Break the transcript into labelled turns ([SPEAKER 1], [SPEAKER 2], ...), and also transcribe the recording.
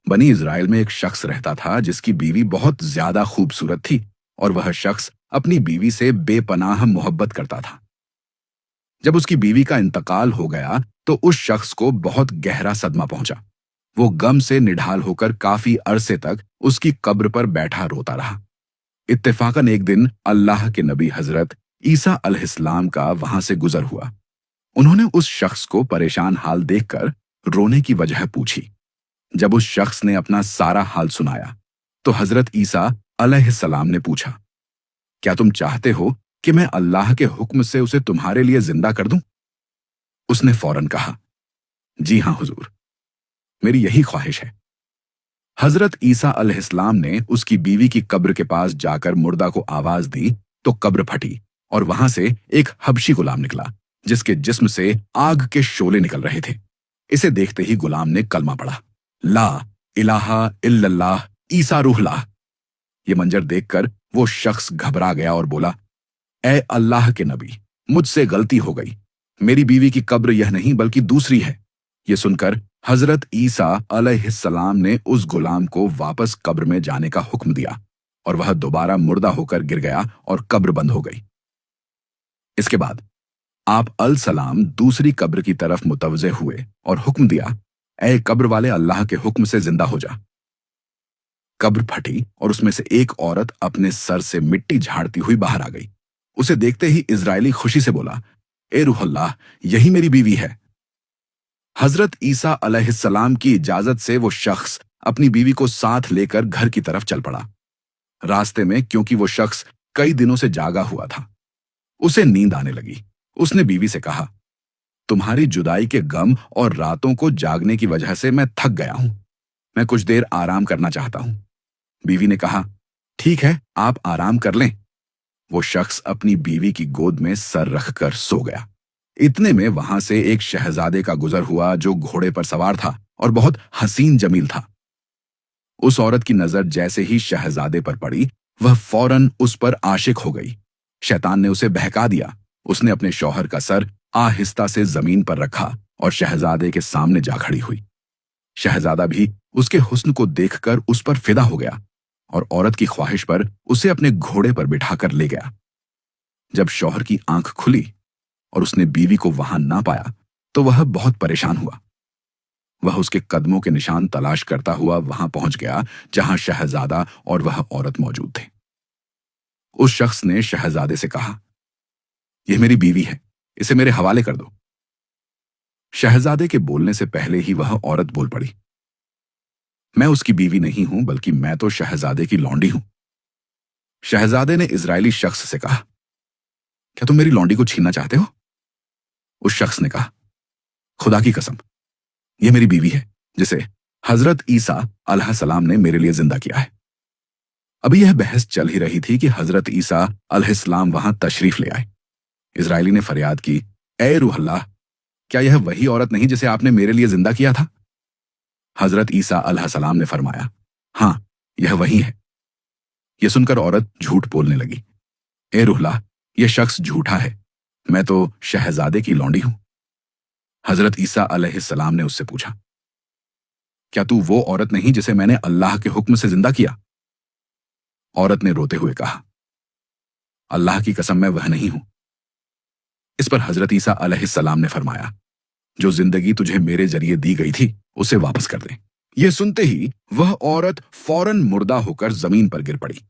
[SPEAKER 1] बनी इज़राइल में एक शख्स रहता था जिसकी बीवी बहुत ज्यादा खूबसूरत थी और वह शख्स अपनी बीवी से बेपनाह मोहब्बत करता था। जब उसकी बीवी का इंतकाल हो गया तो उस शख्स को बहुत गहरा सदमा पहुंचा। वो गम से निढाल होकर काफी अरसे तक उसकी कब्र पर बैठा रोता रहा। इत्तेफाकन एक दिन अल्लाह के नबी हजरत ईसा अलैहिस्सलाम का वहां से गुजर हुआ। उन्होंने उस शख्स को परेशान हाल देखकर रोने की वजह पूछी। जब उस शख्स ने अपना सारा हाल सुनाया तो हजरत ईसा अलैहिस्सलाम ने पूछा, क्या तुम चाहते हो कि मैं अल्लाह के हुक्म से उसे तुम्हारे लिए जिंदा कर दूं? उसने फौरन कहा, जी हां हुजूर, मेरी यही ख्वाहिश है। हजरत ईसा अलैहिस्सलाम ने उसकी बीवी की कब्र के पास जाकर मुर्दा को आवाज दी तो कब्र फटी और वहां से एक हबशी गुलाम निकला जिसके जिस्म से आग के शोले निकल रहे थे। इसे देखते ही गुलाम ने कलमा पढ़ा, ला इलाहा इल्लल्लाह ईसा रूहुल्लाह। ये मंजर देखकर वो शख्स घबरा गया और बोला, ए अल्लाह के नबी, मुझसे गलती हो गई, मेरी बीवी की कब्र यह नहीं बल्कि दूसरी है। ये सुनकर हजरत ईसा अलैहिस्सलाम ने उस गुलाम को वापस कब्र में जाने का हुक्म दिया और वह दोबारा मुर्दा होकर गिर गया और कब्र बंद हो गई। इसके बाद आप अल सलाम दूसरी कब्र की तरफ मुतवज्जे हुए और हुक्म दिया, ए कब्र वाले, अल्लाह के हुक्म से जिंदा हो जा। कब्र फटी और उसमें से एक औरत अपने सर से मिट्टी झाड़ती हुई बाहर आ गई। उसे देखते ही इजरायली खुशी से बोला, ए रूहुल्लाह, यही मेरी बीवी है। हजरत ईसा अलैहिस्सलाम की इजाजत से वो शख्स अपनी बीवी को साथ लेकर घर की तरफ चल पड़ा। रास्ते में क्योंकि वो शख्स कई दिनों से जागा हुआ था, उसे नींद आने लगी। उसने बीवी से कहा, तुम्हारी जुदाई के गम और रातों को जागने की वजह से मैं थक गया हूं, मैं कुछ देर आराम करना चाहता हूं। बीवी ने कहा, ठीक है, आप आराम कर लें। वो शख्स अपनी बीवी की गोद में सर रखकर सो गया। इतने में वहां से एक शहजादे का गुजर हुआ जो घोड़े पर सवार था और बहुत हसीन जमील था। उस औरत की नजर जैसे ही शहजादे पर पड़ी, वह फौरन उस पर आशिक हो गई। शैतान ने उसे बहका दिया। उसने अपने शौहर का सर आहिस्ता से जमीन पर रखा और शहजादे के सामने जा खड़ी हुई। शहजादा भी उसके हुस्न को देखकर उस पर फिदा हो गया और औरत की ख्वाहिश पर उसे अपने घोड़े पर बिठाकर ले गया। जब शौहर की आंख खुली और उसने बीवी को वहां ना पाया तो वह बहुत परेशान हुआ। वह उसके कदमों के निशान तलाश करता हुआ वहां पहुंच गया जहां शहजादा और वह औरत मौजूद थे। उस शख्स ने शहजादे से कहा, यह मेरी बीवी है, इसे मेरे हवाले कर दो। शहजादे के बोलने से पहले ही वह औरत बोल पड़ी, मैं उसकी बीवी नहीं हूं बल्कि मैं तो शहजादे की लौंडी हूं। शहजादे ने इजरायली शख्स से कहा, क्या तुम मेरी लौंडी को छीनना चाहते हो? उस शख्स ने कहा, खुदा की कसम, यह मेरी बीवी है जिसे हजरत ईसा अलैहिस्सलाम ने मेरे लिए जिंदा किया है। अभी यह बहस चल ही रही थी कि हजरत ईसा अलैहिस्सलाम वहां तशरीफ ले आए। इजरायली ने फरियाद की, ए रूहुल्लाह, क्या यह वही औरत नहीं जिसे आपने मेरे लिए जिंदा किया था? हजरत ईसा अलैहिस्सलाम ने फरमाया, हां, यह वही है। यह सुनकर औरत झूठ बोलने लगी, ए रूहुल्लाह, यह शख्स झूठा है, मैं तो शहजादे की लौंडी हूं। हजरत ईसा अलैहिस्सलाम ने उससे पूछा, क्या तू वो औरत नहीं जिसे मैंने अल्लाह के हुक्म से जिंदा किया? औरत ने रोते हुए कहा, अल्लाह की कसम, मैं वह नहीं हूं। इस पर हजरत ईसा अलैहिस्सलाम ने फरमाया, जो जिंदगी तुझे मेरे जरिए दी गई थी उसे वापस कर दे। यह सुनते ही वह औरत फौरन मुर्दा होकर जमीन पर गिर पड़ी।